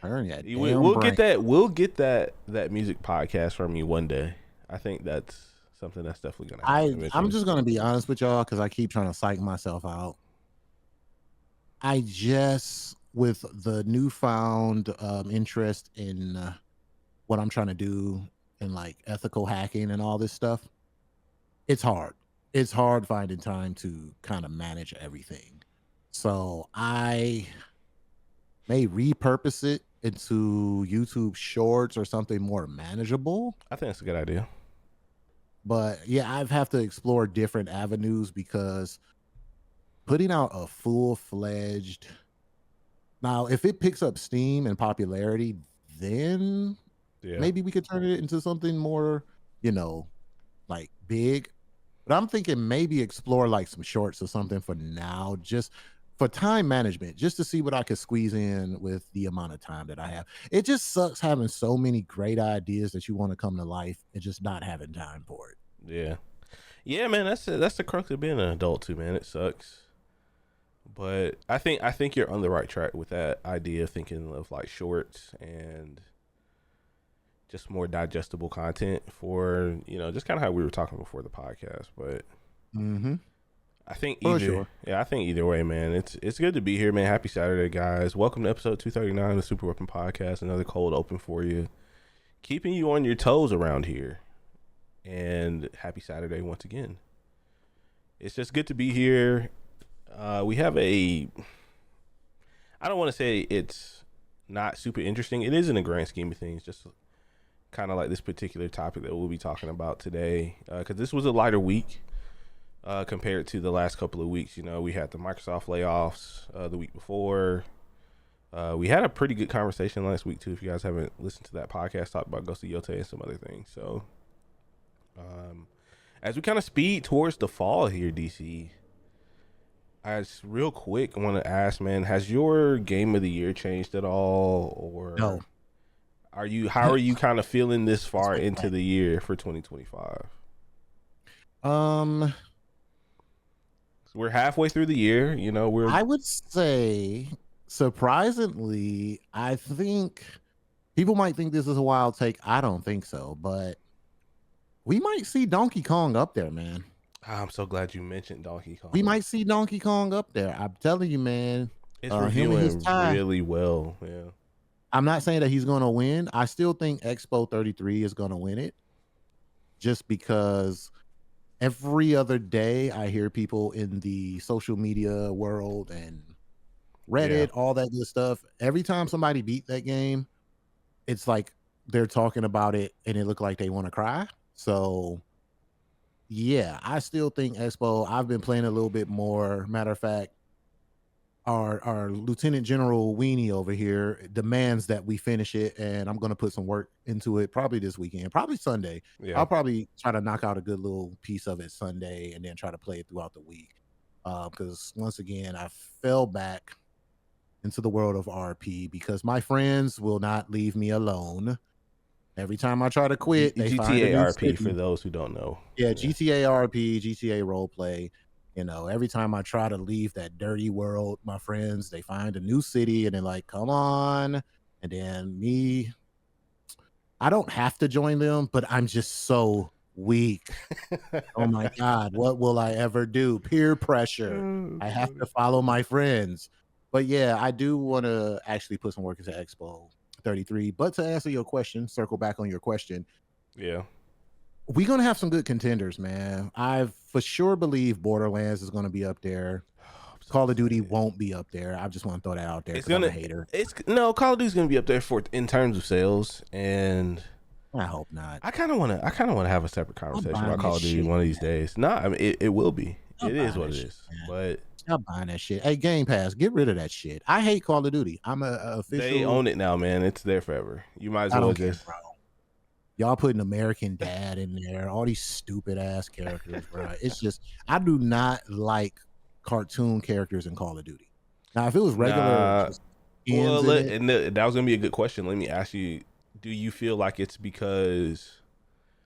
Turn that damn We'll get brain. that. We'll get that music podcast from you one day. I think that's something that's definitely gonna happen I'm eventually. just gonna be honest with y'all because I keep trying to psych myself out. I just with the newfound interest in what I'm trying to do in like ethical hacking and all this stuff. It's hard. It's hard finding time to kind of manage everything. So I may repurpose it into YouTube Shorts or something more manageable. I think that's a good idea. But yeah, I've have to explore different avenues because putting out a full-fledged now, if it picks up steam and popularity, then Yeah. maybe we could turn it into something more, you know, like big. But I'm thinking maybe explore like some shorts or something for now, just for time management, just to see what I could squeeze in with the amount of time that I have. It just sucks having so many great ideas that you want to come to life and just not having time for it. Yeah. Yeah, man. That's the crux of being an adult too, man. It sucks. But I think you're on the right track with that idea of thinking of like shorts and just more digestible content for, just kind of how we were talking before the podcast. But Mm-hmm. I think For either sure. yeah, I think either way, man. It's good to be here, man. Happy Saturday, guys. Welcome to episode 239 of the Super Weapon Podcast. Another cold open for you. Keeping you on your toes around here. And happy Saturday once again. It's just good to be here. We have I don't want to say it's not super interesting. It is in the grand scheme of things, just kind of like this particular topic that we'll be talking about today. Because this was a lighter week compared to the last couple of weeks. We had the Microsoft layoffs the week before. We had a pretty good conversation last week, too. If you guys haven't listened to that podcast, talk about Ghost of Yote and some other things. So, as we kind of speed towards the fall here, DC, I just real quick want to ask, man, has your game of the year changed at all, No. or how are you kind of feeling this It's far like into that. the year for 2025? Um, So we're halfway through the year. We're I would say surprisingly, I think people might think this is a wild take. I don't think so, but we might see Donkey Kong up there, man. I'm so glad you mentioned Donkey We Kong. might see Donkey Kong up there. I'm telling you, man. It's Him and his reviewing tie. really well. Yeah. I'm not saying that he's going to win. I still think Expo 33 is going to win it just because every other day I hear people in the social media world and Yeah. Reddit, all that good stuff. Every time somebody beat that game, it's like they're talking about it and it look like they want to cry. So yeah, I still think Expo. I've been playing a little bit more. Matter of fact, our Lieutenant General Weenie over here demands that we finish it, and I'm gonna put some work into it probably this weekend, probably Sunday. Yeah. I'll probably try to knock out a good little piece of it Sunday and then try to play it throughout the week. Because once again, I fell back into the world of RP because my friends will not leave me alone. Every time I try to quit, they find a GTA new RP for city. those who don't know. Yeah, Yeah. GTA RP, GTA role play. Every time I try to leave that dirty world, my friends, they find a new city and they're like, come on. And then me, I don't have to join them, but I'm just so weak. Oh my God, what will I ever do? Peer pressure. Oh, I have funny. to follow my friends. But yeah, I do want to actually put some work into Expo 33. But to answer your question, circle back on your question, Yeah. we're gonna have some good contenders, man. I for sure believe Borderlands is gonna be up there. I'm so Call of Duty excited. won't be up there. I just want to throw that out there It's because I'm a gonna. hater. It's no Call of Duty's gonna be up there for in terms of sales, and I hope not. I kind of want to have a separate I'm conversation buying about that Call of Duty shit. one of these days. No, I mean it will be. I'm It is buying what that it shit, is. man. But I'm buying that shit. Hey, Game Pass, get rid of that shit. I hate Call of Duty. I'm a they official. own it now, man. It's there forever. You might as I well don't care, just. bro. Y'all putting American Dad in there, all these stupid ass characters, bro. It's just I do not like cartoon characters in Call of Duty. Now, if it was regular Nah. just Well, skins in it, that was gonna be a good question. Let me ask you: do you feel like it's because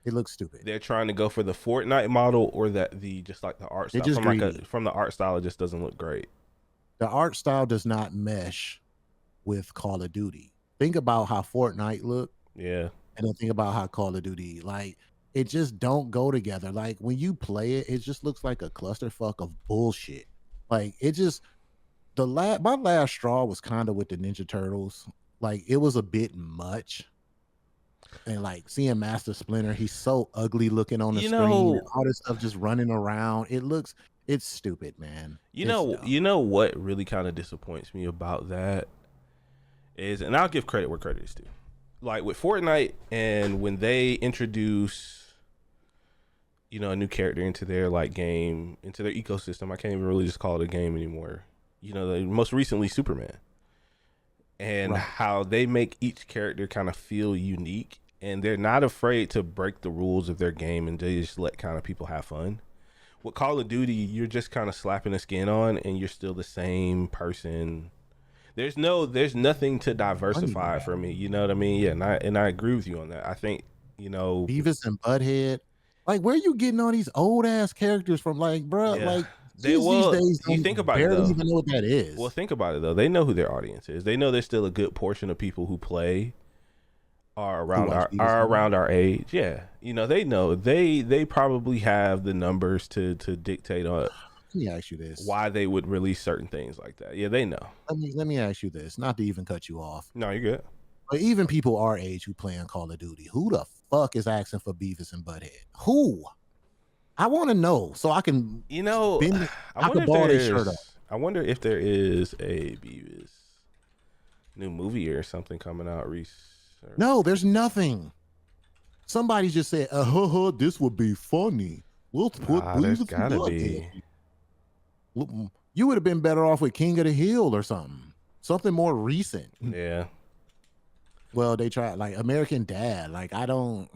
it looks stupid. they're trying to go for the Fortnite model, or that the just like the art They're style just greedy. from the art style, it just doesn't look great? The art style does not mesh with Call of Duty. Think about how Fortnite looked, Yeah. and then think about how Call of Duty, like, it just don't go together. Like, when you play it, it just looks like a clusterfuck of bullshit. Like, it just my last straw was kinda with the Ninja Turtles. Like, it was a bit much, and, like, seeing Master Splinter, he's so ugly looking on the You screen, and know, all this stuff just running around. It's stupid, man. It's dumb. you know what really kind of disappoints me about that is, and I'll give credit where credit is due. Like with Fortnite, and when they introduce, a new character into their like game, into their ecosystem, I can't even really just call it a game anymore. Most recently Superman, and Right. how they make each character kind of feel unique, and they're not afraid to break the rules of their game, and they just let kind of people have fun. With Call of Duty, you're just kind of slapping a skin on, and you're still the same person. There's nothing to Funny, diversify for me. You know what I mean? Yeah, and I agree with you on that. I think you know, Beavis and Butthead. Like, where are you getting all these old ass characters from? Like, bruh, yeah. like, They kids these well, days you don't think about it barely though. even know what that Well, is. think about it though. They know who their audience is. They know there's still a good portion of people who play are Who around watch our Beavis are and Butthead? around our age. Yeah, they know they probably have the numbers to dictate on Let me ask you this. why they would release certain things like that. Yeah, they know. Let me ask you this, not to even cut you off, No, you're good. but even people our age who play on Call of Duty, who the fuck is asking for Beavis and Butthead? Who? I wanna know so I can You know, bend I I wonder could if ball their shirt up. there is a Beavis new movie or something coming out. No, there's nothing. Somebody just said, this would be funny. We'll put Nah, there's Beavis and gotta Butthead. be. You would have been better off with King of the Hill or something. Something more recent. Yeah, Well, they tried like American Dad. Like, I don't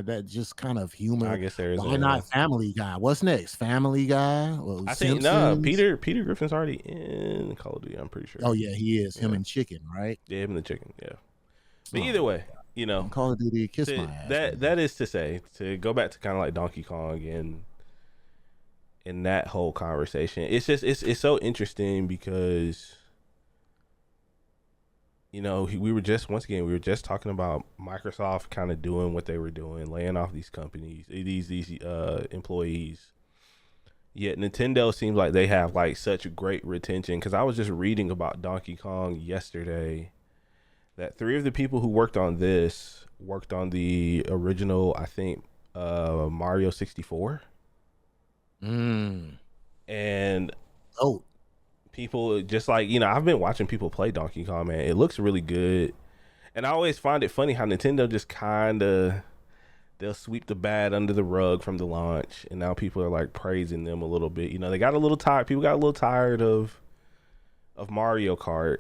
that just kind of I humor. guess there is Why not a. Family Guy? What's next? Family Guy? Well, I think no, Simpsons. Peter Griffin's already in Call of Duty. I'm pretty Oh sure. yeah, he is. Him Yeah, and Chicken, right? yeah, him and the chicken. Yeah, but Oh either my way, you know, Call of Duty, kiss to my ass, that man. that is to say, to go back to kind of like Donkey Kong and in that whole conversation, it's just it's so interesting because we were just once again we were just talking about Microsoft kind of doing what they were doing, laying off these companies, these employees. Yet Nintendo seems like they have like such great retention. Because I was just reading about Donkey Kong yesterday that three of the people who worked on this worked on the original, I think, Mario 64, Mm. and Oh, people just like I've been watching people play Donkey Kong, man. It looks really good. And I always find it funny how Nintendo just kind of they'll sweep the bad under the rug from the launch, and now people are like praising them a little bit. They got a little tired. People got a little tired of Mario Kart,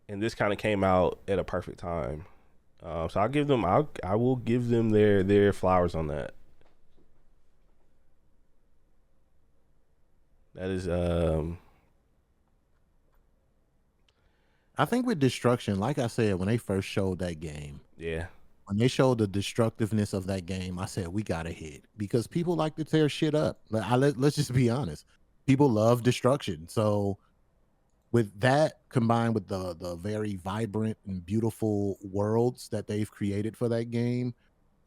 and this kind of came out at a perfect time. So I will give them their flowers on that. That is I think with Destruction, like I said, when they first showed that game, yeah, when they showed the destructiveness of that game, I said we got to hit because people like to tear shit up. Let's just be honest. People love destruction. So with that combined with the very vibrant and beautiful worlds that they've created for that game,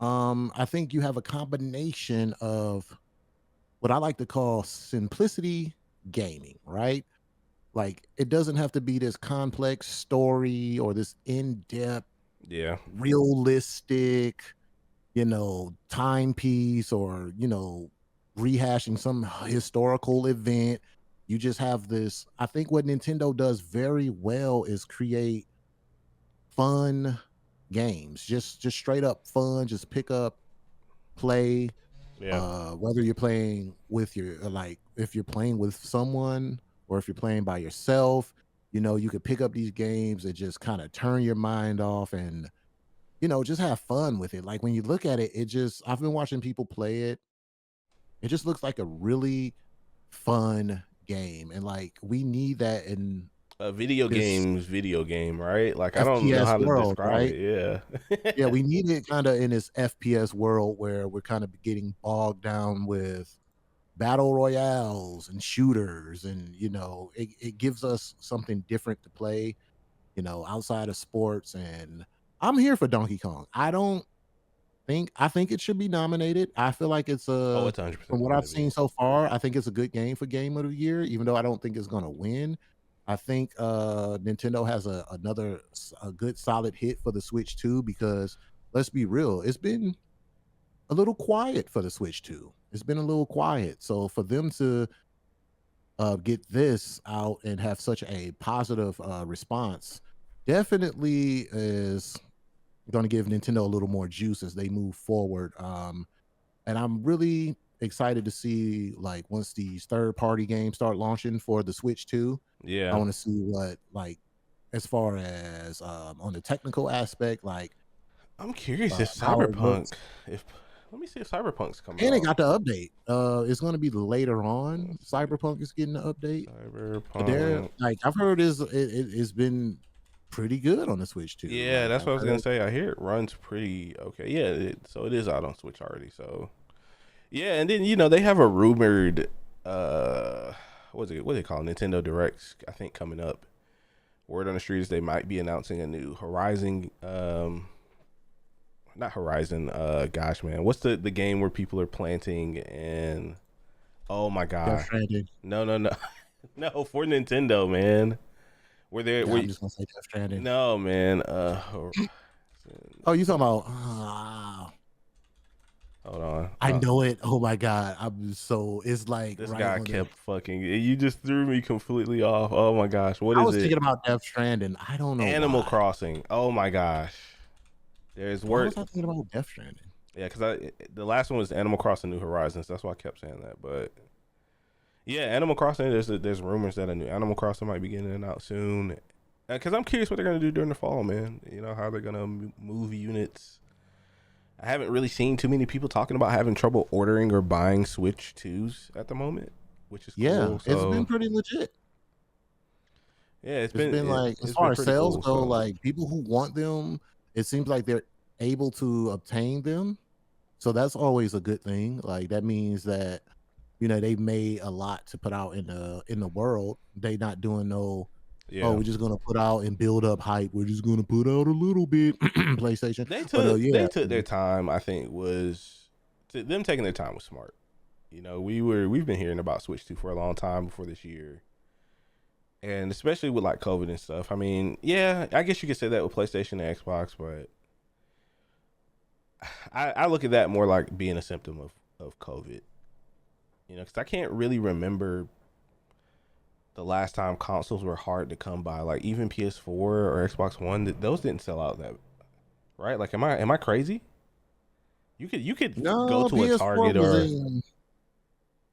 I think you have a combination of what I like to call simplicity gaming, right? Like, it doesn't have to be this complex story or this in-depth, yeah, realistic, timepiece or, rehashing some historical event. You just have this. I think what Nintendo does very well is create fun games. Just straight up fun. Just pick up, play, yeah. whether you're playing with like if you're playing with someone or if you're playing by yourself, you could pick up these games and just kind of turn your mind off and just have fun with it. Like when you look at it, I've been watching people play it. It just looks like a really fun game. And like we need that in A this video game, right? Like I don't know FPS how to world, describe right? it. Yeah, Yeah. we need it kind of in this FPS world where we're kind of getting bogged down with battle royales and shooters and it gives us something different to play. outside of sports. And I'm here for Donkey Kong. I think it should be nominated. I feel like it's Oh, a it's 100% from what I've gonna seen be. so far, I think it's a good game for Game of the Year, even though I don't think it's gonna win. I think Nintendo has a good solid hit for the Switch 2 because let's be real, it's been a little quiet for the Switch 2. It's been a little quiet. So for them to get this out and have such a positive response definitely is going to give Nintendo a little more juice as they move forward. And I'm really excited to see like once these third party games start launching for the Switch 2. I Yeah. want to see what like as far as on the technical aspect, like I'm curious if how it looks. Cyberpunk, if let me see if Cyberpunk's coming And it out. got the update. It's going to be later on. Let's see. Cyberpunk is getting the update. But they're Cyberpunk. like I've heard it's been pretty good on the Switch too. Yeah, Like that's I've what I was gonna heard, say. I hear it runs pretty okay. Yeah, so it is out on Switch already. So yeah, and then they have a rumored what's it what they call Nintendo Directs, I think, coming up. Word on the street is they might be announcing a new Horizon, not Horizon, gosh man, what's the game where people are planting and oh my Death god. Stranding. No, no, no. No, for Nintendo, man. Where they Yeah, where I'm just gonna say Death Stranding. no, man. Oh, you talking about? Hold on. I know it. Oh my god, it's like This right guy on the. kept fucking. You just threw me completely off. Oh my gosh, what I is was it? thinking about Death Stranding. I don't know Animal why. Crossing. Oh my gosh. There's Why word. was I thinking about Death Stranding? Yeah, because the last one was Animal Crossing New Horizons. That's why I kept saying that. But yeah, Animal Crossing. There's rumors that a new Animal Crossing might be getting out soon. Because I'm curious what they're gonna do during the fall, man. How they're gonna move units. I haven't really seen too many people talking about having trouble ordering or buying Switch 2s at the moment, which is Yeah, cool. it's been So pretty legit. yeah, It's been like as it's far been as pretty sales cool. go, So like people who want them, it seems like they're able to obtain them. So that's always a good thing. Like that means that they've made a lot to put out in the world. They not doing no, oh, yeah, we're just gonna put out and build up hype. We're just gonna put out a little bit PlayStation. But yeah, they took their time. I think them taking their time was smart. We've been hearing about Switch 2 for a long time before this year, and especially with like COVID and stuff. I mean, yeah, I guess you could say that with PlayStation and Xbox, but I look at that more like being a symptom of COVID. Because I can't really remember the last time consoles were hard to come by. Like even PS4 or Xbox One, those didn't sell out that right. Like, am I crazy? You could go no, to a PS4 Target was or in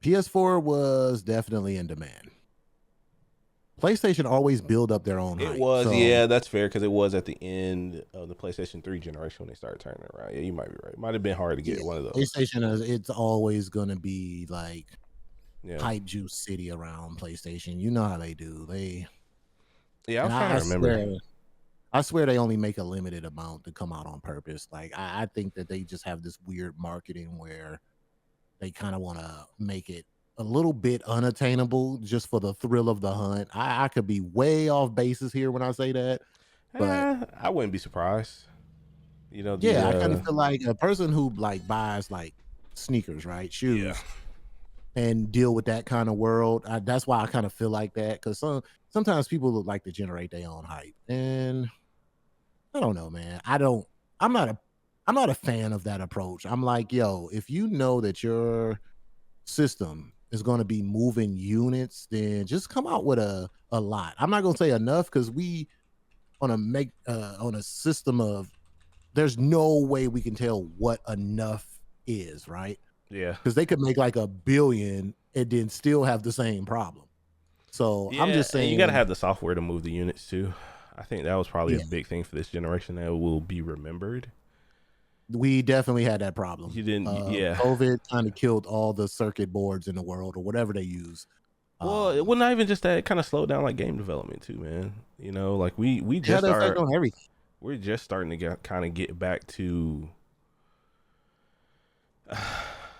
PS4 was definitely in demand. PlayStation always build up their own it hype. was, So yeah, that's fair because it was at the end of the PlayStation 3 generation when they started turning around. Yeah, you might be right. It might have been hard to yeah, get one of those. PlayStation it's always gonna be like Yeah, hype juice city around PlayStation. You know how they do. yeah. I And was trying to I remember. swear they only make a limited amount to come out on purpose. Like I think that they just have this weird marketing where they kind of want to make it a little bit unattainable just for the thrill of the hunt. I could be way off basis here when I say that, but I wouldn't be surprised. The yeah, I kind of feel like a person who like buys like sneakers, right, yeah. shoes, and deal with that kind of world. That's why I kind of feel like that because sometimes people would like to generate their own hype, and I don't know, man. I don't. I'm not a. I'm not a fan of that approach. I'm like, yo, if you know that your system is going to be moving units, then just come out with a lot. I'm not going to say enough because we on a system of there's no way we can tell what enough is, right? Yeah. Because they could make like a billion and then still have the same problem. So I'm Yeah, just and you got to saying, have the software to move the units too. I think that was probably a yeah, big thing for this generation that will be remembered. we definitely had that problem. You didn't, yeah. COVID kind of killed all the circuit boards in the world or whatever they use. Well, it Um, well not even just that. It kind of slowed down like game development too, man. Like we it had just an effect are. on everything. We're just starting to get back to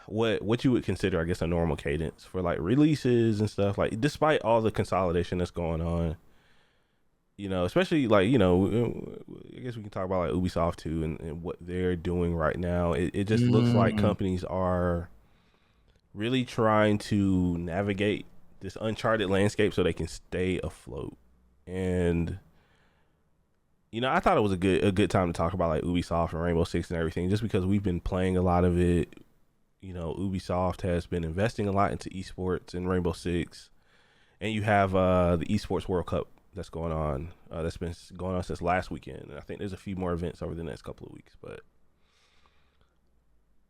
what you would consider, I guess, a normal cadence for like releases and stuff. Like despite all the consolidation that's going on, especially like, I guess we can talk about like Ubisoft too and what they're doing right now. It just looks like Mm, companies are really trying to navigate this uncharted landscape so they can stay afloat. And I thought it was a good time to talk about like Ubisoft and Rainbow Six and everything, just because we've been playing a lot of it. Ubisoft has been investing a lot into esports and Rainbow Six, and you have the esports World Cup that's going on. That's been going on since last weekend, and I think there's a few more events over the next couple of weeks. But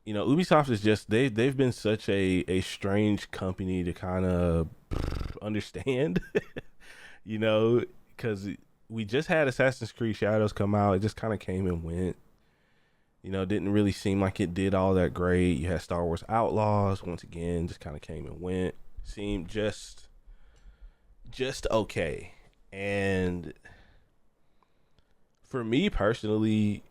Ubisoft is just they've been such a strange company to kind of understand. you know, because we just had Assassin's Creed Shadows come out. It just kind of came and went. Didn't really seem like it did all that great. You had Star Wars Outlaws once again, just kind of came and went. Seemed just okay. And for me personally,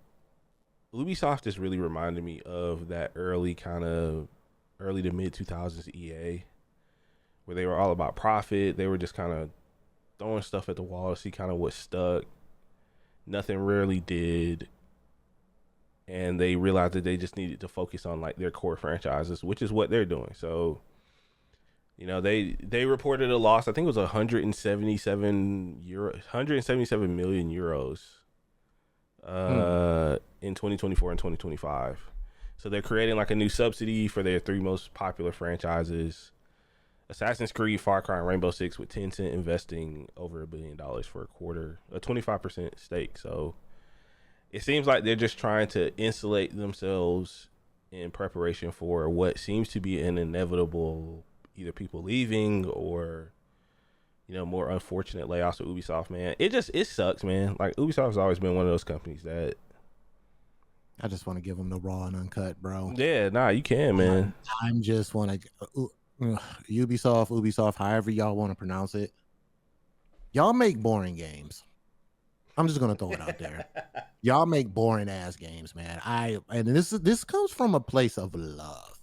Ubisoft just really reminded me of that early to mid 2000s EA, where they were all about profit. They were just kind of throwing stuff at the wall to see kind of what stuck. Nothing really did. And they realized that they just needed to focus on like their core franchises, which is what they're doing. So, they reported a loss. I think it was 177 million euros mm. in 2024 and 2025. So they're creating like a new subsidy for their three most popular franchises: Assassin's Creed, Far Cry, and Rainbow Six, with Tencent investing over $1 billion for a 25% stake. So it seems like they're just trying to insulate themselves in preparation for what seems to be an inevitable either people leaving or more unfortunate layoffs of Ubisoft. Man, it sucks, man. Like, Ubisoft's always been one of those companies that, I just want to give them the raw and uncut, bro. yeah, nah, you can, I, man. I'm just want to Ubisoft, however y'all want to pronounce it. Y'all make boring games. I'm just gonna throw it out there. Y'all make boring ass games, man. And this comes from a place of love,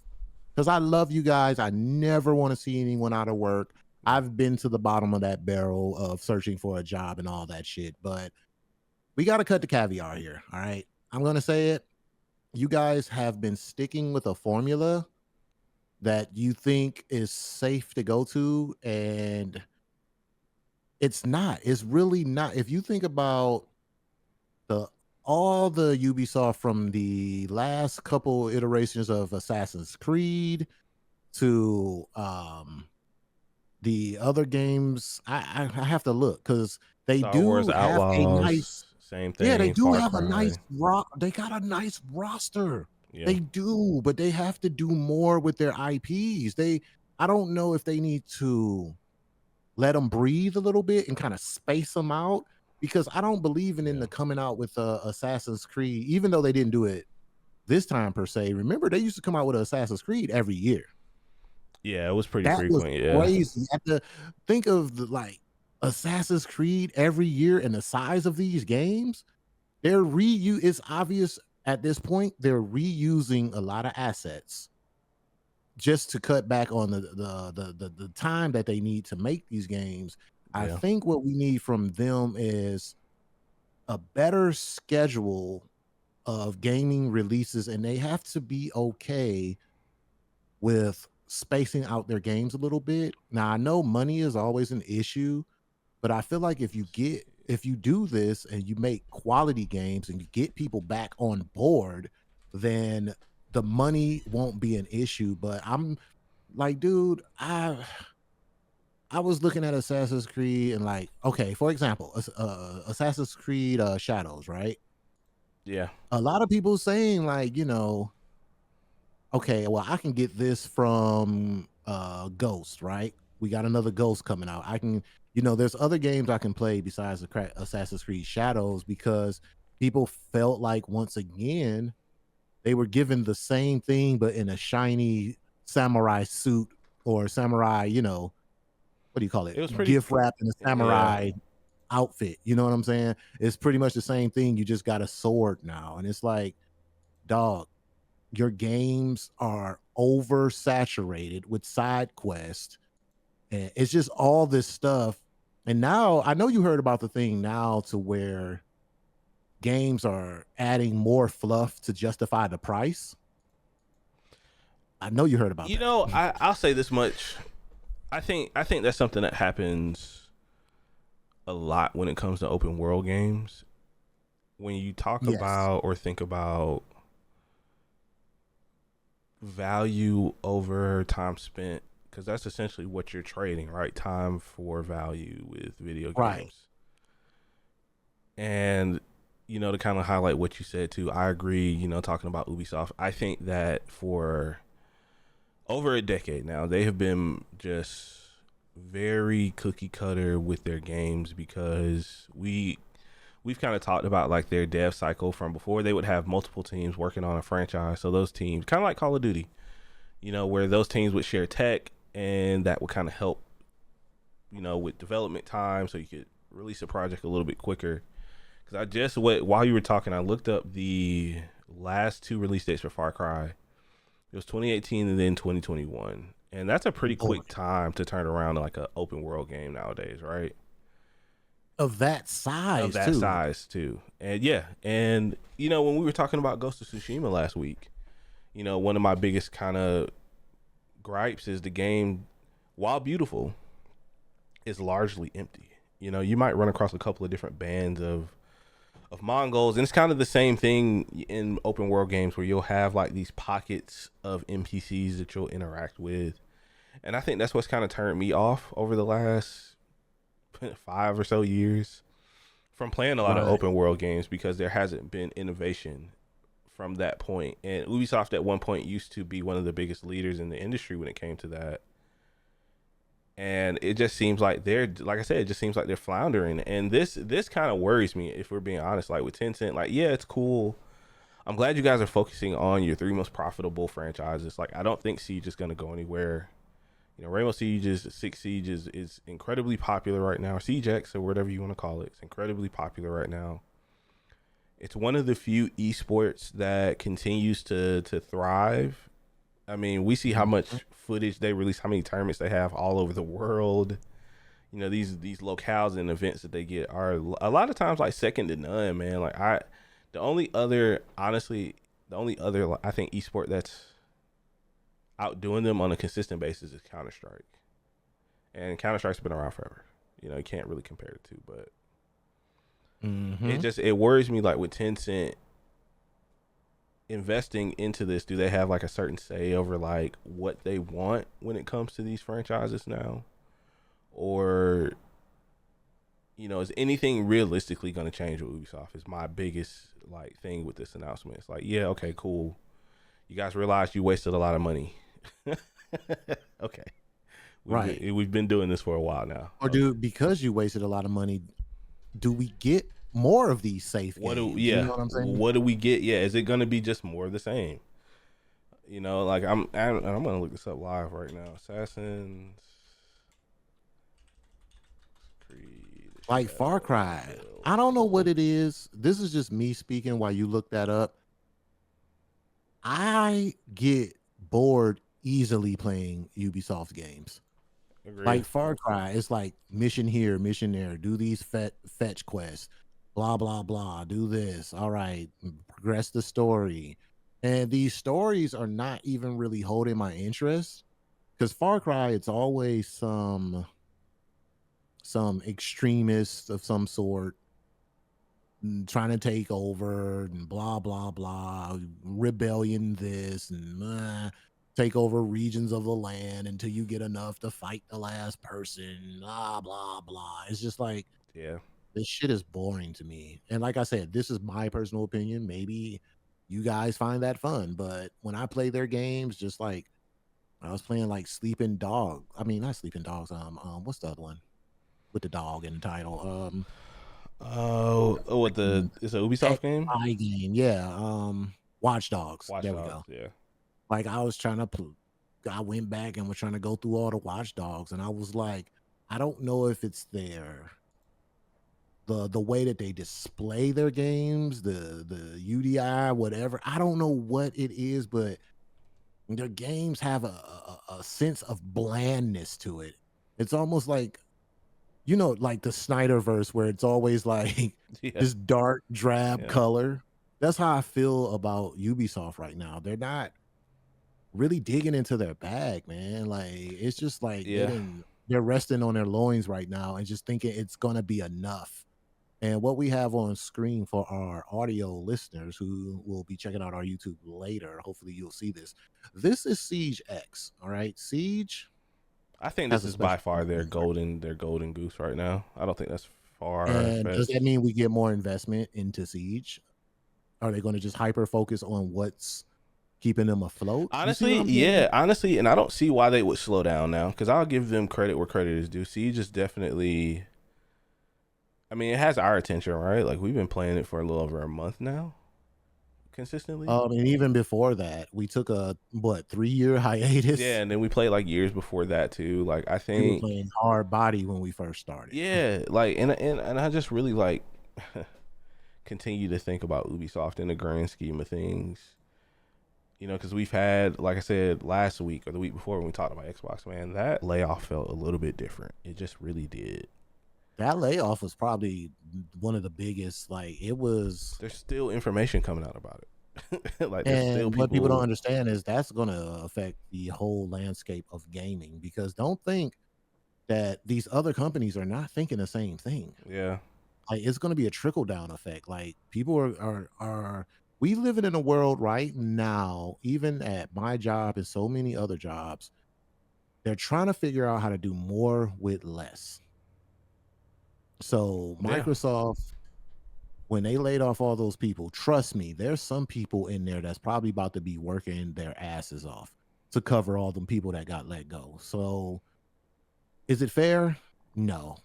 because I love you guys. I never want to see anyone out of work. I've been to the bottom of that barrel of searching for a job and all that shit, but we got to cut the caviar here. All right, I'm gonna say it. You guys have been sticking with a formula that you think is safe to go to, and it's not. It's really not. If you think about the all the Ubisoft from the last couple iterations of Assassin's Creed to the other games, I have to look, because they Star Wars do have a nice, Outlaws, same yeah, they thing. do Far have a nice Cry, they got a nice roster. yeah, They do, but they have to do more with their IPs. I don't know if they need to let them breathe a little bit and kind of space them out, because I don't believe in yeah, the coming out with Assassin's Creed, even though they didn't do it this time per se. Remember, they used to come out with Assassin's Creed every year. yeah. It was pretty That was frequent, yeah, crazy. You have to think of like Assassin's Creed every year and the size of these games. It's obvious at this point they're reusing a lot of assets just to cut back on the time that they need to make these games. I yeah, think what we need from them is a better schedule of gaming releases, and they have to be okay with spacing out their games a little bit. Now, I know money is always an issue, but I feel like if you do this and you make quality games and you get people back on board, then the money won't be an issue. But I'm like, dude, I was looking at Assassin's Creed and, like, okay, for example, Assassin's Creed Shadows, right? yeah, A lot of people saying, like, okay, well, I can get this from Ghost, right? We got another Ghost coming out. I can, there's other games I can play besides Assassin's Creed Shadows, because people felt like, once again, they were given the same thing but in a shiny samurai suit, or samurai, what do you call it? it was pretty, Gift wrap in a yeah, samurai outfit. You know what I'm saying? It's pretty much the same thing. You just got a sword now. And it's like, dog, your games are oversaturated with side quests. And it's just all this stuff. And now I know you heard about the thing now to where games are adding more fluff to justify the price. I know you heard about You that. know, I'll say this much. I think that's something that happens a lot when it comes to open world games. When you talk Yes. about or think about value over time spent, because that's essentially what you're trading, right? Time for value with video Right. games. And to kind of highlight what you said too, I agree. Talking about Ubisoft, I think that for over a decade now, they have been just very cookie cutter with their games because we've kind of talked about like their dev cycle from before. They would have multiple teams working on a franchise, so those teams kind of like Call of Duty, where those teams would share tech, and that would kind of help, with development time, so you could release a project a little bit quicker. Because while you were talking, I looked up the last two release dates for Far Cry. It was 2018 and then 2021, and that's a pretty Boy, quick time to turn around like an open world game nowadays, right? of that Of size that too. size too, and yeah, and when we were talking about Ghost of Tsushima last week, one of my biggest kind of gripes is the game, while beautiful, is largely empty. You might run across a couple of different bands of Mongols, and it's kind of the same thing in open world games where you'll have like these pockets of NPCs that you'll interact with, and I think that's what's kind of turned me off over the last 5 or so years from playing a lot of Right. open world games because there hasn't been innovation from that point. And Ubisoft at one point used to be one of the biggest leaders in the industry when it came to that. And it just seems like like I said, it just seems like they're floundering. And this kind of worries me if we're being honest. Like with Tencent, like yeah, it's cool. I'm glad you guys are focusing on your three most profitable franchises. Like I don't think Siege is going to go anywhere. Rainbow Six Siege is incredibly popular right now. Siege X or whatever you want to call it. It's incredibly popular right now. It's one of the few esports that continues to thrive. I mean, we see how Mhm. much footage they release, how many tournaments they have all over the world. These locales and events that they get are a lot of times like second to none, man. Like the only other, honestly, the only other I think esport that's outdoing them on a consistent basis is Counter Strike, and Counter Strike's been around forever. You can't really compare it to, but Mhm. it worries me like with Tencent investing into this, do they have like a certain say over like what they want when it comes to these franchises now? Or, is anything realistically going to change with Ubisoft? Is my biggest like thing with this announcement. It's like, yeah, okay, cool. You guys realized you wasted a lot of money. Okay. Right. We've been doing this for a while now. Or Okay. do because you wasted a lot of money, do we get more of these safe games? You know what I'm saying? What do we get? Yeah, is it going to be just more of the same? Like I'm going to look this up live right now. Assassin's Creed Like Far Shadow Cry. I don't know Tales. what it is. This is just me speaking while you look that up. I get bored easily playing Ubisoft games. Agree. Like Far Cry, it's like mission here, mission there. Do these fetch quests, blah blah blah. Do this. All right, progress the story. And these stories are not even really holding my interest because Far Cry, it's always some extremist of some sort trying to take over and blah blah blah, rebellion this and take over regions of the land until you get enough to fight the last person, blah blah blah. It's just like Yeah. this shit is boring to me. And like I said, this is my personal opinion. Maybe you guys find that fun, but when I play their games, just like I was playing like Sleeping Dog. I mean, not Sleeping Dogs. What's the other one with the dog in the title? Oh, what Freaking it's a Ubisoft game? AI game, yeah, Watch Dogs, Watch there we Dogs. go. Yeah. Like, I was trying to pl I went back and was trying to go through all the Watch Dogs, and I was like, I don't know if it's the way that they display their games, the UDI, whatever. I don't know what it is, but their games have a sense of blandness to it. It's almost like like the Snyderverse where it's always like Yeah, this dark drab yeah, color. That's how I feel about Ubisoft right now. They're not really digging into their bag, man. Like it's just like yeah. they're resting on their loins right now and just thinking it's gonna be enough. And what we have on screen for our audio listeners who will be checking out our YouTube later, hopefully you'll see this. This is Siege X. All right. Siege I think has this a is by special far place in my heart. their golden goose right now. I don't think that's far And does that fetched. mean we get more investment into Siege? Are they going to just hyper focus on what's keeping them afloat? You see what Honestly, I'm saying? yeah, honestly, and I don't see why they would slow down now because I'll give them credit where credit is due. Siege is definitely. I mean, it has our attention, right? Like we've been playing it for a little over a month now, consistently. And even before that, we took a 3-year Yeah, hiatus. and then we played like years before that too. Like I We were think, playing hard body when we first started. yeah, like and I just really like continue to think about Ubisoft in the grand scheme of things. You know, because we've had, like I said, last week or the week before when we talked about Xbox, man, that layoff felt a little bit different. It just really did. That layoff was probably one of the biggest. Like it was. There's still information coming out about it. Like there's still And what people don't people. understand is that's going to affect the whole landscape of gaming because don't think that these other companies are not thinking the same thing. Yeah, Like it's going to be a trickle down effect. Like people are we living in a world right now, even at my job and so many other jobs, they're trying to figure out how to do more with less. So yeah, Microsoft, when they laid off all those people, trust me, there's some people in there that's probably about to be working their asses off to cover all them people that got let go. So is it fair? No.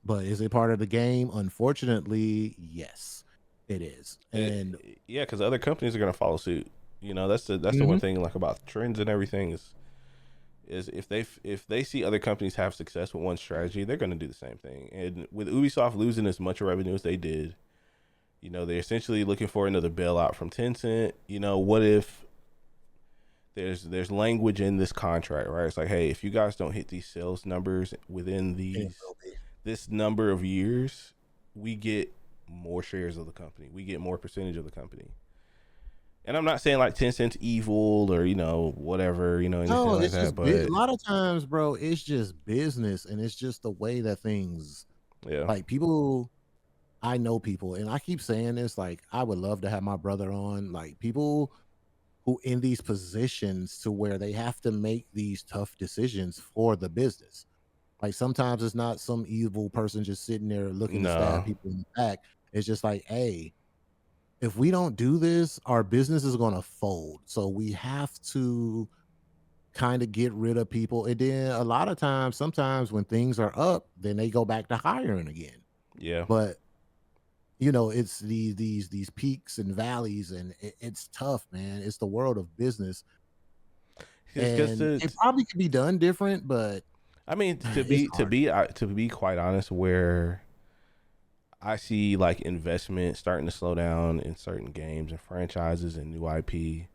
But is it part of the game? Unfortunately, yes, it is. And yeah, because other companies are gonna follow suit. You know, that's the one mhm, thing like about trends and everything is if they see other companies have success with one strategy, they're gonna do the same thing. And with Ubisoft losing as much revenue as they did, you know, they're essentially looking for another bailout from Tencent. You know, what if there's language in this contract, right? It's like, hey, if you guys don't hit these sales numbers within and it these will be. this number of years, we get more shares of the company. We get more percentage of the company. And I'm not saying like Tencent's evil or, you know, whatever, you know, anything No, like it's that, just a but lot of times, bro. It's just business, and it's just the way that things yeah. like people. I know people, and I keep saying this. Like, I would love to have my brother on. Like, people who in these positions to where they have to make these tough decisions for the business. Like sometimes it's not some evil person just sitting there looking to stab No. people in the back. It's just like, hey, if we don't do this, our business is going to fold. So we have to kind of get rid of people. And then a lot of times, sometimes when things are up, then they go back to hiring again. Yeah. But it's these peaks and valleys, and it's tough, man. It's the world of business, It's because and it probably could be done different, but I mean, it's hard. to be quite honest, where I see like investment starting to slow down in certain games and franchises and new IP.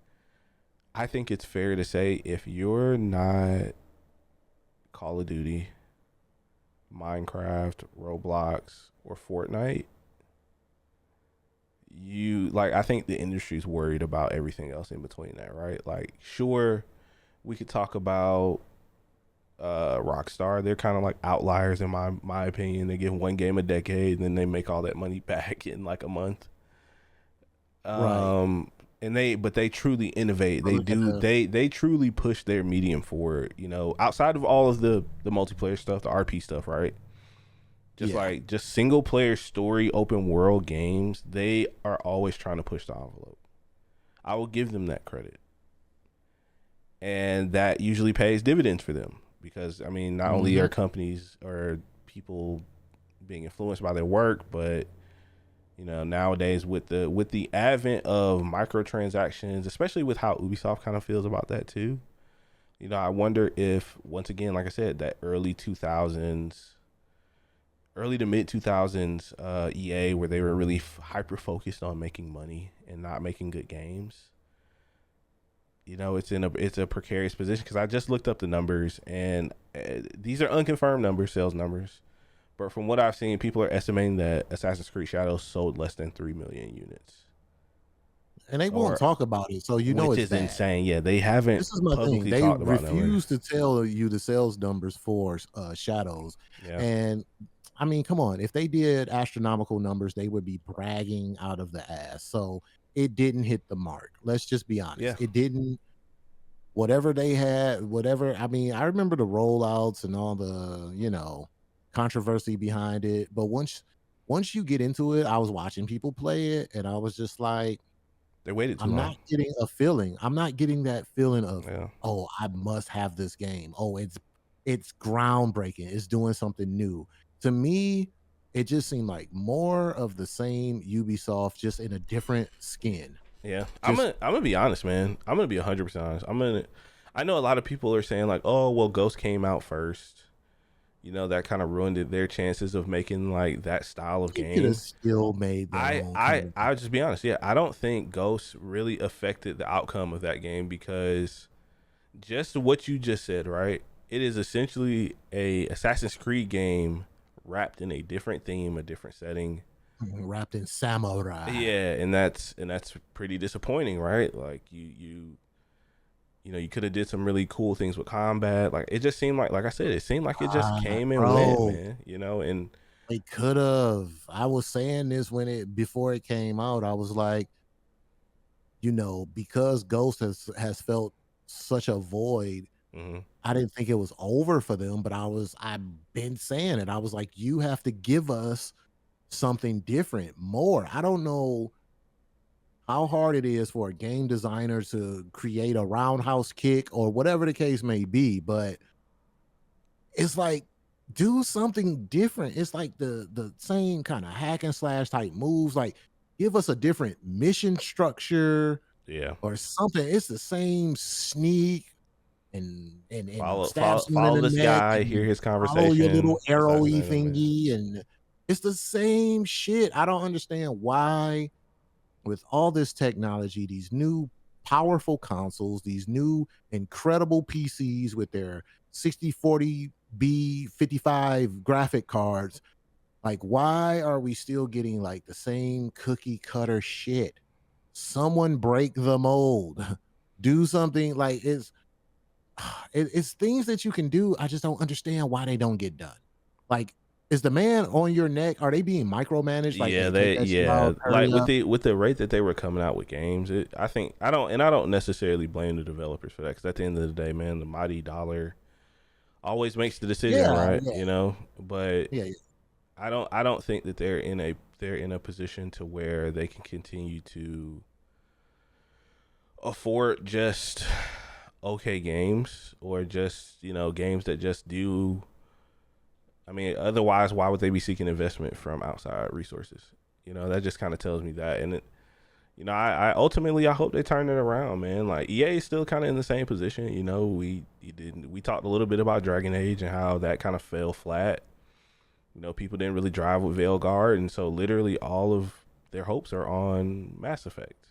I think it's fair to say if you're not Call of Duty, Minecraft, Roblox, or Fortnite, you like I think the industry's worried about everything else in between that, right? Like sure, we could talk about Rockstar. They're kind of like outliers in my opinion. They give one game a decade and then they make all that money back in like a month. Right. Um and they truly innovate. But They look at do the they truly push their medium forward, you know, outside of all of the multiplayer stuff, the RP stuff, right? Just yeah. like just single player story open world games, they are always trying to push the envelope. I will give them that credit. And that usually pays dividends for them because I mean, not only Mhm. are companies or people being influenced by their work, but you know, nowadays with the advent of microtransactions, especially with how Ubisoft kind of feels about that too. You know, I wonder if once again, like I said, that early to mid 2000s EA where they were really hyper focused on making money and not making good games. You know, it's a precarious position because I just looked up the numbers and these are unconfirmed numbers, sales numbers. But from what I've seen, people are estimating that Assassin's Creed Shadows sold less than 3 million units, And they won't or talk about it, so you know which it's is bad. insane. Yeah, they haven't This is my thing. publicly They talked about numbers. refuse to tell you the sales numbers for Shadows. Yeah, And I mean, come on, if they did astronomical numbers, they would be bragging out of the ass. So it didn't hit the mark. Let's just be honest. yeah, It didn't. Whatever they had, whatever. I mean, I remember the rollouts and all the, controversy behind it. But once you get into it, I was watching people play it and I was just like, they waited too I'm long. not getting a feeling. I'm not getting that feeling of, Yeah, "Oh, I must have this game. Oh, it's groundbreaking. It's doing something new." To me, it just seemed like more of the same Ubisoft, just in a different skin. yeah. Just I'm gonna be honest, man. I'm gonna be 100% honest. I know a lot of people are saying like, oh, well, Ghost came out first. That kind of ruined their chances of making like that style of they could have game. still made their I own I kind of I'll just be honest. Yeah, I don't think Ghost really affected the outcome of that game because just what you just said, right? It is essentially a Assassin's Creed game wrapped in a different theme, a different setting. wrapped in samurai. Yeah, and that's pretty disappointing, right? Like you could have did some really cool things with combat. Like it just seemed like I said, it seemed like it just came and went, Bro, man. And they could have. I was saying this before it came out. I was like, because Ghost has felt such a void. mhm. I didn't think it was over for them, but I've been saying it. I was like, you have to give us something different, more. I don't know how hard it is for a game designer to create a roundhouse kick or whatever the case may be, but it's like, do something different. It's like the same kind of hack and slash type moves. Like, give us a different mission structure Yeah. or something. It's the same sneak and Follow stab follow someone in follow the this neck guy, hear and his follow your little conversation, arrowy assassinate him, man. thingy, and it's the same shit. I don't understand why, with all this technology, these new powerful consoles, these new incredible PCs with their 6040B 55 graphic cards, like, why are we still getting like the same cookie cutter shit? Someone break the mold. Do something. Like, it's things that you can do. I just don't understand why they don't get done. Like, is the man on your neck? Are they being micromanaged? Like, Yeah, hey, take they that shit out, yeah, like hurry with up. the rate that they were coming out with games, I don't necessarily blame the developers for that because at the end of the day, man, the mighty dollar always makes the decision, Yeah, right? yeah, But yeah, yeah. I don't think that they're in a position to where they can continue to afford just okay games or just games that just do. I mean, otherwise, why would they be seeking investment from outside resources? That just kind of tells me that. And I ultimately I hope they turn it around, man. Like EA is still kind of in the same position. We talked a little bit about Dragon Age and how that kind of fell flat. People didn't really drive with Veilguard, and so literally all of their hopes are on Mass Effect.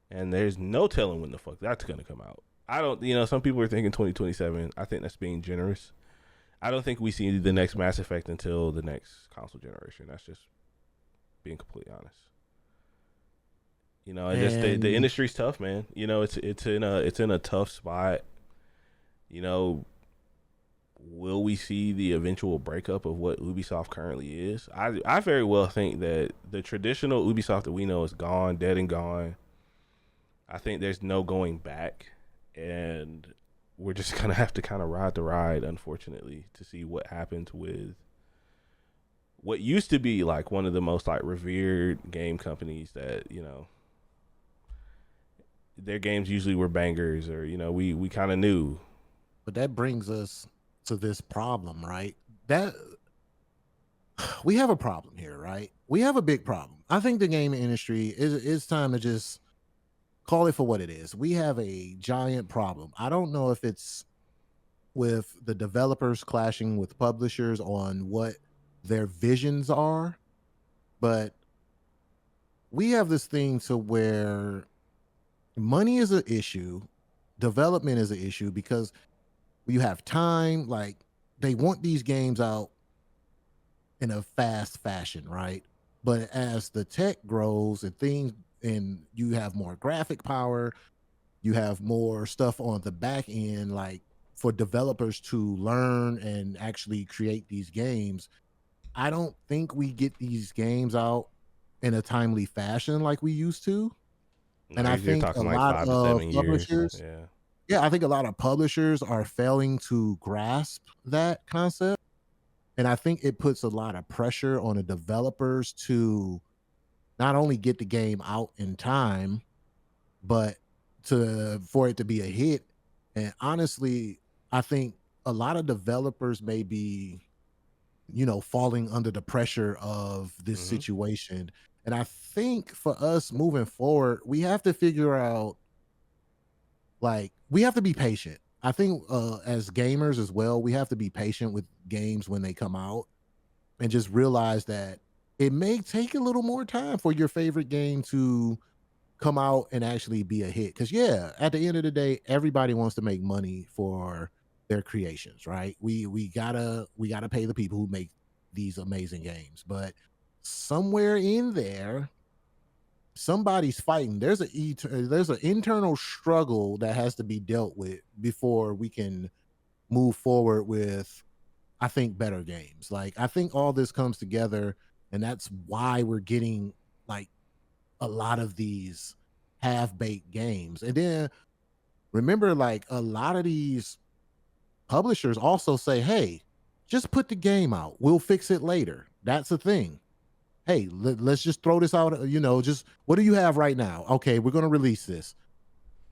And there's no telling when the fuck that's gonna come out. I don't. Some people are thinking 2027. I think that's being generous. I don't think we see the next Mass Effect until the next console generation. That's just being completely honest. And just the And industry's tough, man. It's in a tough spot. You know, will we see the eventual breakup of what Ubisoft currently is? I very well think that the traditional Ubisoft that we know is gone, dead and gone. I think there's no going back, and we're just gonna have to kind of ride the ride, unfortunately, to see what happens with what used to be like one of the most like revered game companies that their games usually were bangers, or we kind of knew. but that brings us to this problem, right? That we have a problem here, right? We have a big problem. I think the gaming industry is time to just call it for what it is. We have a giant problem. I don't know if it's with the developers clashing with publishers on what their visions are, but we have this thing to where money is an issue, development is an issue because you have time. Like, they want these games out in a fast fashion, right? But as the tech grows and things, and you have more graphic power, you have more stuff on the back end, like for developers to learn and actually create these games. I don't think we get these games out in a timely fashion like we used to. No, And I you're think a talking like lot 5 to of 7 years. publishers, Yeah. yeah, I think a lot of publishers are failing to grasp that concept. And I think it puts a lot of pressure on the developers to not only get the game out in time, but to for it to be a hit. And honestly, I think a lot of developers may be, falling under the pressure of this Mhm. situation. And I think for us moving forward, we have to figure out, like, we have to be patient. I think as gamers as well, we have to be patient with games when they come out and just realize that it may take a little more time for your favorite game to come out and actually be a hit. Cause yeah, at the end of the day, everybody wants to make money for their creations, right? We gotta pay the people who make these amazing games. But somewhere in there, somebody's fighting. There's an internal struggle that has to be dealt with before we can move forward with, I think, better games. Like, I think all this comes together, and that's why we're getting, like, a lot of these half-baked games. And then remember, like, a lot of these publishers also say, "Hey, just put the game out. We'll fix it later." That's the thing. "Hey, let's just throw this out, just what do you have right now? Okay, we're gonna release this."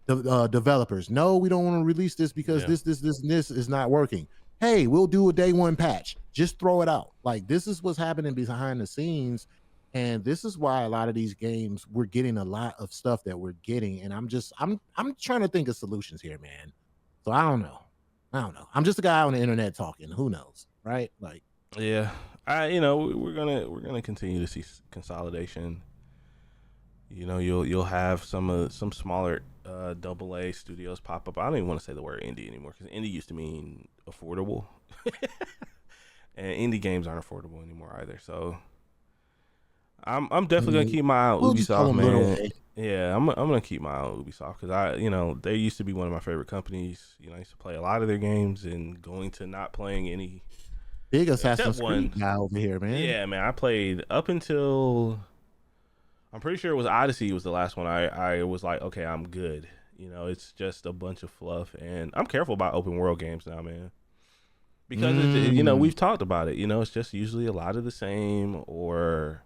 Developers, no, we don't want to release this because Yeah. this and this is not working. Hey, we'll do a day one patch. Just throw it out. Like, this is what's happening behind the scenes, and this is why a lot of these games, we're getting a lot of stuff that we're getting. And I'm trying to think of solutions here, man. So I don't know. I'm just a guy on the internet talking. Who knows, right? Like, Yeah. We're gonna continue to see consolidation. You'll have some smaller double A studios pop up. I don't even want to say the word indie anymore because indie used to mean affordable, and indie games aren't affordable anymore either. So I'm I definitely gonna mean, keep my eye on we'll just call Ubisoft, them little man. A. Yeah, I'm gonna keep my eye on Ubisoft because they used to be one of my favorite companies. I used to play a lot of their games, and going to not playing any Big except Assassin's Creed one. guy over here, man. Yeah, man, I played up until I'm pretty sure it was Odyssey was the last one. I was like, okay, I'm good. It's just a bunch of fluff, and I'm careful about open world games now, man, because Mm. we've talked about it. It's just usually a lot of the same, or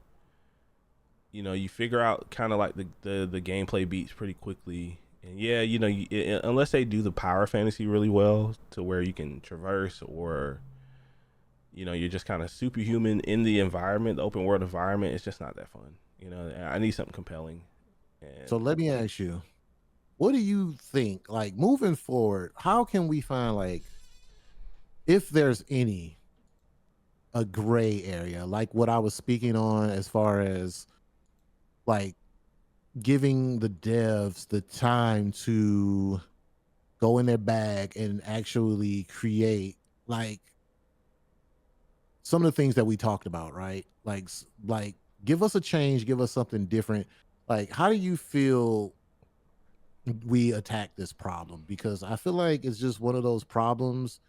you figure out kind of like the gameplay beats pretty quickly. And yeah, unless they do the power fantasy really well to where you can traverse, or you're just kind of superhuman in the environment, the open world environment, it's just not that fun. I need something compelling. So And let me ask you, what do you think, like, moving forward, how can we find, like, if there's any, a gray area, like what I was speaking on, as far as, like, giving the devs the time to go in their bag and actually create, like, some of the things that we talked about, right? Like, give us a change, give us something different. Like, how do you feel we attack this problem? Because I feel like it's just one of those problems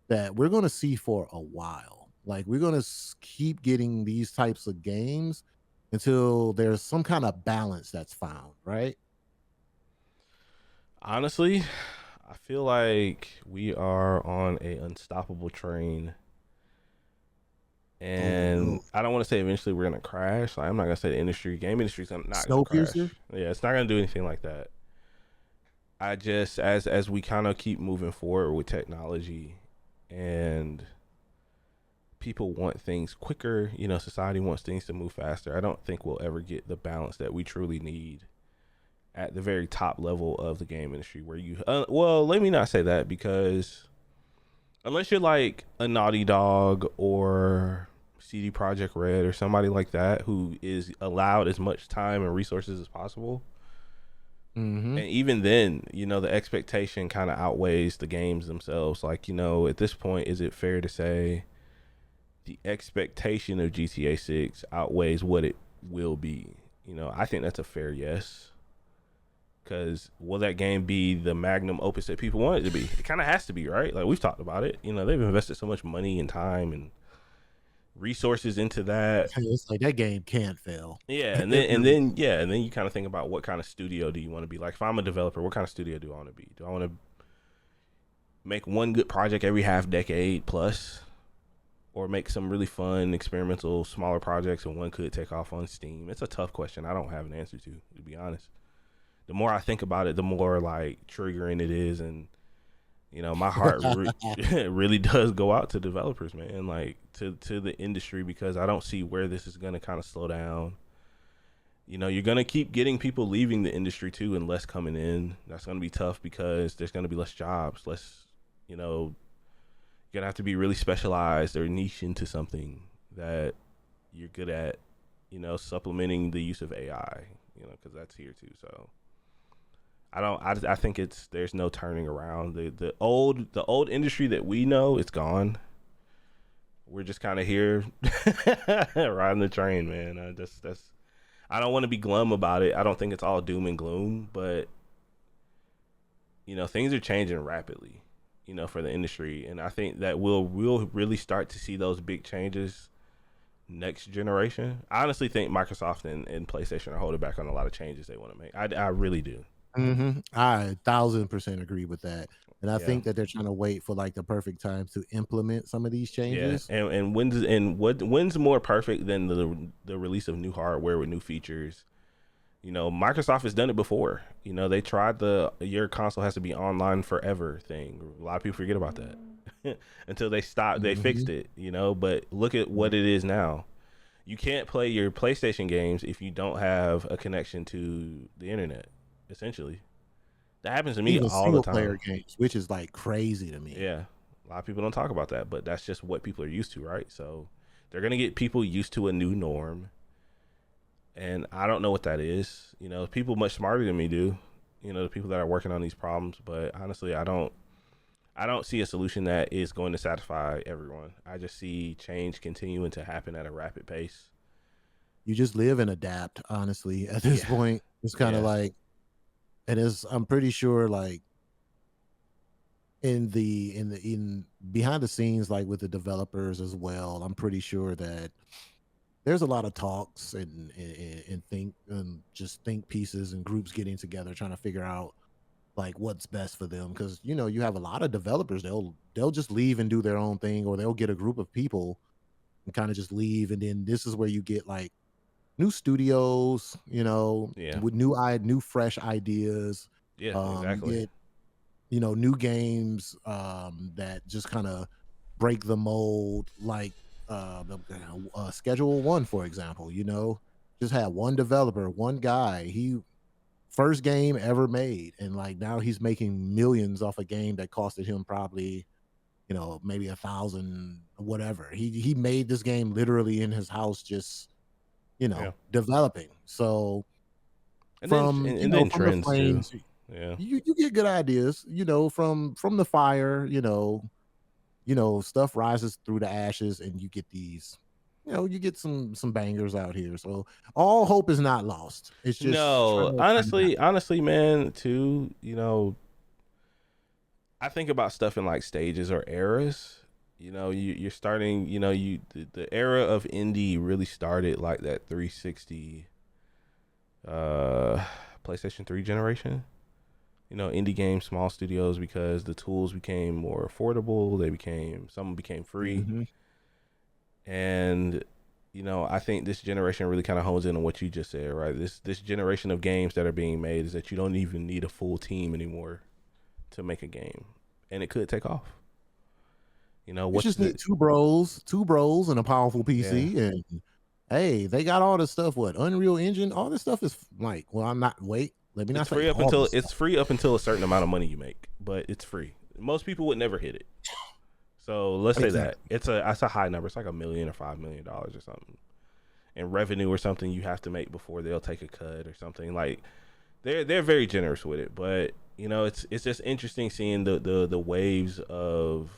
that we're going to see for a while. Like, we're going to keep getting these types of games until there's some kind of balance that's found, right? honestly, I feel like we are on a unstoppable train, Oh and no. I don't want to say eventually we're gonna crash. Like, I'm not gonna say the game industry's not gonna Snowpiercer? crash. Yeah, it's not gonna do anything like that. I just as we kind of keep moving forward with technology, and people want things quicker. Society wants things to move faster. I don't think we'll ever get the balance that we truly need at the very top level of the game industry, where well, let me not say that, because unless you're like a Naughty Dog or CD Project Red or somebody like that who is allowed as much time and resources as possible, Mhm. and even then, the expectation kind of outweighs the games themselves. Like, at this point, is it fair to say the expectation of GTA 6 outweighs what it will be. I think that's a fair yes. Because will that game be the magnum opus that people want it to be? It kind of has to be, right? Like, we've talked about it. They've invested so much money and time and resources into that. It's like that game can't fail. Yeah, and It then and really then yeah, and then you kind of think about what kind of studio do you want to be? Like, if I'm a developer, what kind of studio do I want to be? Do I want to make one good project every half decade plus, or make some really fun experimental smaller projects and one could take off on Steam? It's a tough question. I don't have an answer to be honest. The more I think about it, the more like triggering it is, and my heart really does go out to developers, man, like to the industry, because I don't see where this is going to kind of slow down. You're going to keep getting people leaving the industry too, and less coming in. That's going to be tough because there's going to be less jobs, less, you're going to have to be really specialized or niche into something that you're good at, supplementing the use of AI, because that's here too. So I think there's no turning around. The old industry that we know, it's gone. We're just kind of here riding the train, man. I don't want to be glum about it. I don't think it's all doom and gloom, but things are changing rapidly, for the industry, and I think that we'll really start to see those big changes next generation. I honestly think Microsoft and PlayStation are holding back on a lot of changes they want to make. I really do. I 1,000% agree with that. And I Yeah. think that they're trying to wait for like the perfect time to implement some of these Yeah, changes. and when's more perfect than the release of new hardware with new features? Microsoft has done it before. They tried your console has to be online forever thing. A lot of people forget about that until they stopped. They fixed Mhm. it. But look at what it is now. You can't play your PlayStation games if you don't have a connection to the internet. Essentially, that happens to me Even all the single player time. games, which is like crazy to me. Yeah. A lot of people don't talk about that, but that's just what people are used to, right? So they're going to get people used to a new norm. And I don't know what that is. People much smarter than me do. The people that are working on these problems, but honestly, I don't see a solution that is going to satisfy everyone. I just see change continuing to happen at a rapid pace. You just live and adapt, honestly. At this Yeah. point, it's kind of Yeah. like it is. I'm pretty sure, like in behind the scenes, like with the developers as well. I'm pretty sure that there's a lot of talks and just think pieces and groups getting together trying to figure out like what's best for them, because you have a lot of developers, they'll just leave and do their own thing, or they'll get a group of people and kind of just leave, and then this is where you get like new studios, Yeah. with new fresh ideas. Yeah, You exactly. get new games that just kind of break the mold, like Schedule One, for example. Just had one developer, one guy. He first game ever made, and like now he's making millions off a game that costed him probably maybe 1,000 whatever. He made this game literally in his house, just Yeah. developing. So And then from the trends too. flames, Yeah. you get good ideas, from the fire, stuff rises through the ashes, and you get these, you get some bangers out here. So all hope is not lost. It's just trying No, to find it out. honestly, man, too, I think about stuff in like stages or eras. You're starting, the era of indie really started like that 360 uh PlayStation 3 generation. Indie games, small studios, because the tools became more affordable, some became free. Mhm. And I think this generation really kind of hones in on what you just said, right? This generation of games that are being made is that you don't even need a full team anymore to make a game, and it could take off. You What's just the need two bros and a powerful yeah? PC, and hey, they got all this stuff. What Unreal Engine? All this stuff is like, well, I'm not. Wait, let me not say all this It's stuff. free up until a certain amount of money you make, but it's free. Most people would never hit it. So let's say that Exactly. it's a high number. It's like $1 million or $5 million or something in revenue or something you have to make before they'll take a cut or something. Like, they're very generous with it, but it's just interesting seeing the waves of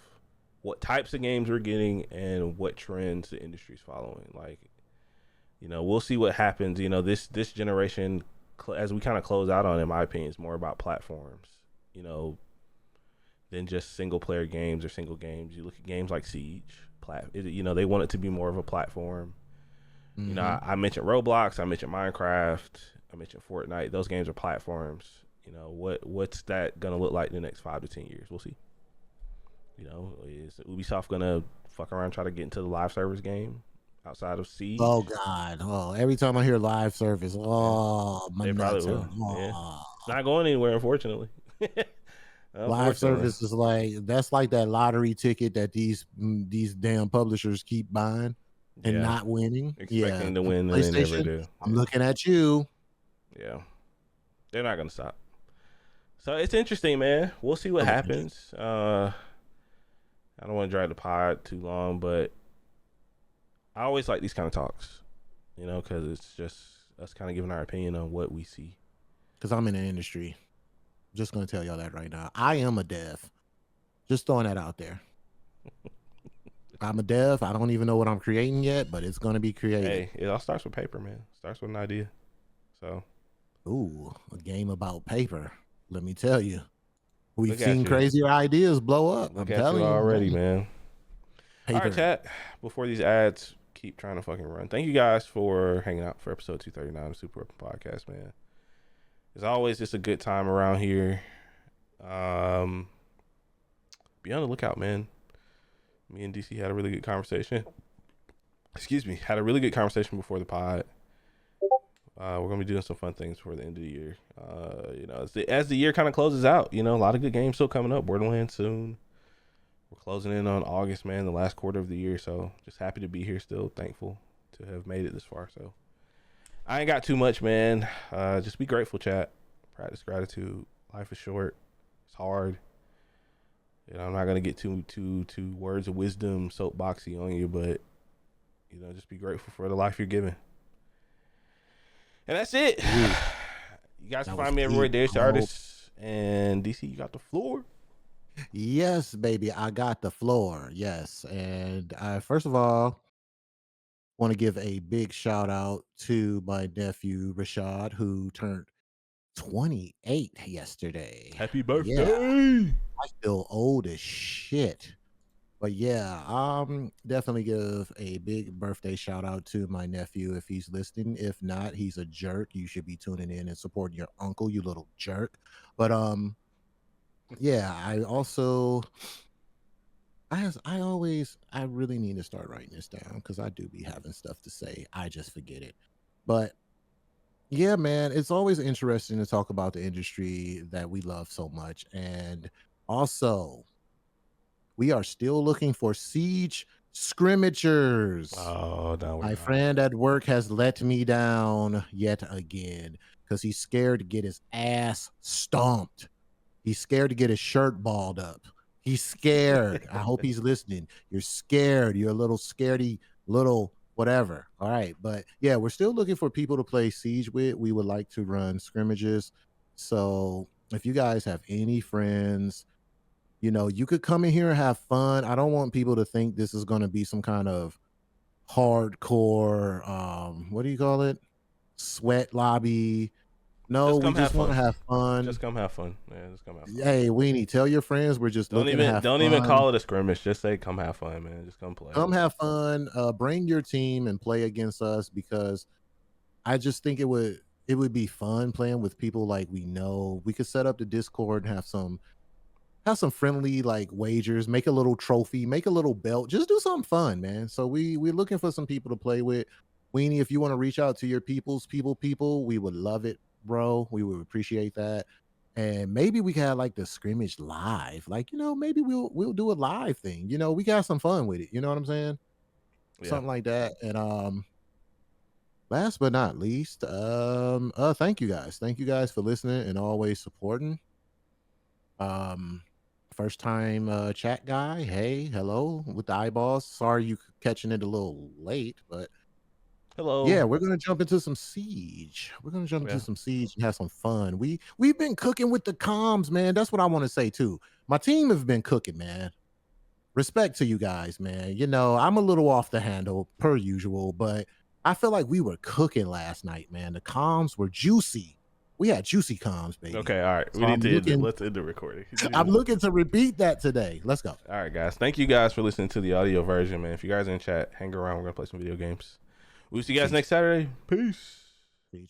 what types of games we're getting and what trends the industry's following. Like, we'll see what happens. This generation, as we kind of close out on, in my opinion, is more about platforms. You know, than just single player games or single games. You look at games like Siege, they want it to be more of a platform. Mm-hmm. I mentioned Roblox, I mentioned Minecraft, I mentioned Fortnite. Those games are platforms. What's that gonna look like in the next 5 to 10 years? We'll see. Is Ubisoft gonna fuck around and try to get into the live service game outside of Siege? Oh God! Oh, every time I hear live service, Yeah, oh my they probably nuts will. hurt. Yeah, Oh. it's not going anywhere, unfortunately. Live Unfortunately, service is that's like that lottery ticket that these damn publishers keep buying and yeah. not winning. Yeah, Expecting to win and they never PlayStation, do. I'm Yeah, looking at you. yeah. They're not gonna stop. So it's interesting, man. We'll see what I'm looking at happens. I don't want to drag the pod too long, but I always like these kind of talks, because it's just us kind of giving our opinion on what we see. because I'm in the industry. Just gonna tell y'all that right now. I am a dev. Just throwing that out there. I'm a dev. I don't even know what I'm creating yet, but it's gonna be created. Hey, it all starts with paper, man. Starts with an idea. So Ooh, a game about paper. Let me tell you. We've look at seen you. crazier ideas blow up. Look I'm at you telling you, already, hey, man. All right, paper. chat. Before these ads keep trying to fucking run, thank you guys for hanging out for episode 239 of the Super Open Podcast, man. As always, it's a good time around here. Be on the lookout, man. Me and DC had a really good conversation. Excuse me, had a really good conversation before the pod. We're gonna be doing some fun things before the end of the year. As the year kind of closes out, a lot of good games still coming up. Borderlands soon. We're closing in on August, man, the last quarter of the year. So just happy to be here still. Thankful to have made it this far. So I ain't got too much, man. Just be grateful, chat. Practice gratitude. Life is short. It's hard. I'm not gonna get too words of wisdom, soapboxy on you, but just be grateful for the life you're given. And that's it. Ooh, You guys can that was find me everywhere. deep. There's the artists and DC. You got the floor. Yes, baby, I got the floor. Yes, and I first of all want to give a big shout out to my nephew Rashad, who turned 28 yesterday. Happy Yeah, birthday. I feel old as shit. But yeah, definitely give a big birthday shout out to my nephew if he's listening. If not, he's a jerk. You should be tuning in and supporting your uncle, you little jerk. But yeah, I really need to start writing this down because I do be having stuff to say. I just forget it. But yeah, man, it's always interesting to talk about the industry that we love so much. And also, we are still looking for siege scrimmagers. Oh, no, we're My not. friend at work has let me down yet again because he's scared to get his ass stomped. He's scared to get his shirt balled up. He's scared. I hope he's listening. You're scared. You're a little scaredy little whatever. All right. But yeah, we're still looking for people to play Siege with. We would like to run scrimmages. So if you guys have any friends, you could come in here and have fun. I don't want people to think this is going to be some kind of hardcore, what do you call it? Sweat lobby. No, Just we come have just want to fun. have fun. Just come have fun. Yeah, just come have fun. Hey, Weenie, tell your friends we're just Don't looking to even have don't even fun. call it a scrimmage. Just say come have fun, man. Just come play. Come have fun. Bring your team and play against us because I just think it would be fun playing with people like we know. We could set up the Discord and have some friendly like wagers, make a little trophy, make a little belt, just do something fun, man. So we're looking for some people to play with. Weenie, if you want to reach out to your people, we would love it, bro. We would appreciate that. And maybe we can have like the scrimmage live. Like, maybe we'll do a live thing. We got some fun with it. You know what I'm saying? Yeah. Something like that. And last but not least, thank you guys. Thank you guys for listening and always supporting. Um, first time chat guy. Hey, hello with the eyeballs. Sorry you catching it a little late, but Hello. yeah, we're gonna jump into some siege. We're gonna jump into Yeah. some siege and have some fun. We've been cooking with the comms, man. That's what I want to say too. My team have been cooking, man. Respect to you guys, man. You know, I'm a little off the handle per usual, but I feel like we were cooking last night, man. The comms were juicy. We had juicy comms, baby. Okay, all right. We So need I'm to end it. looking Let's end the recording. I'm looking to repeat that today. Let's go. All right, guys. Thank you guys for listening to the audio version, man. If you guys are in chat, hang around. We're gonna play some video games. We'll see you guys Peace. next Saturday. Peace. Peace.